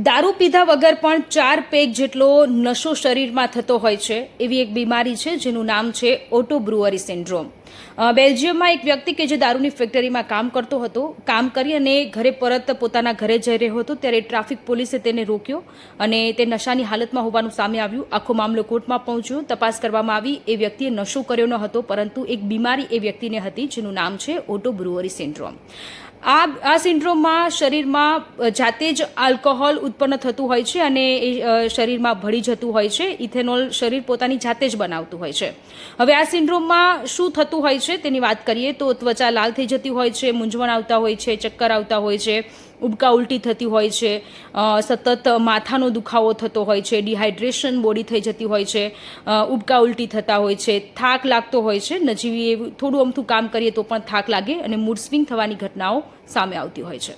દારૂ પીધા વગર પણ 4 પેગ જેટલો નશો શરીરમાં થતો હોય છે એવી એક બીમારી છે જેનું નામ છે ઓટો બ્રુઅરી સિન્ડ્રોમ. બેલ્જિયમમાં એક વ્યક્તિ કે જે દારૂની ફેક્ટરીમાં કામ કરતો હતો, કામ કરી અને ઘરે પરત પોતાના ઘરે જઈ રહ્યો હતો ત્યારે ટ્રાફિક પોલીસે તેને રોક્યો અને તે નશાની હાલતમાં હોવાનું સામે આવ્યું. આખો મામલો કોર્ટમાં પહોંચ્યો, તપાસ કરવામાં આવી. એ વ્યક્તિએ નશો કર્યો ન હતો, પરંતુ એક બીમારી એ વ્યક્તિને હતી જેનું નામ છે ઓટો બ્રુઅરી સિન્ડ્રોમ. આ સિન્ડ્રોમમાં શરીરમાં જાતે જ આલ્કોહોલ ઉત્પન્ન થતું હોય છે અને એ શરીરમાં ભળી જતું હોય છે. ઇથેનોલ શરીર પોતાની જાતે જ બનાવતું હોય છે. હવે આ સિન્ડ્રોમમાં શું થતું હોય છે તેની વાત કરીએ તો ત્વચા લાલ થઈ જતી હોય છે, મૂંઝવણ આવતા હોય છે, ચક્કર આવતા હોય છે, ઉબકા ઉલટી થતી હોય છે, સતત માથાનો દુખાવો થતો હોય છે, ડિહાઇડ્રેશન બોડી થઈ જતી હોય છે, ઉબકા ઉલટી થતા હોય છે, થાક લાગતો હોય છે. નજીવી એવું થોડું અમથું કામ કરીએ તો પણ થાક લાગે અને મૂડ સ્વિંગ થવાની ઘટનાઓ સામે આવતી હોય છે.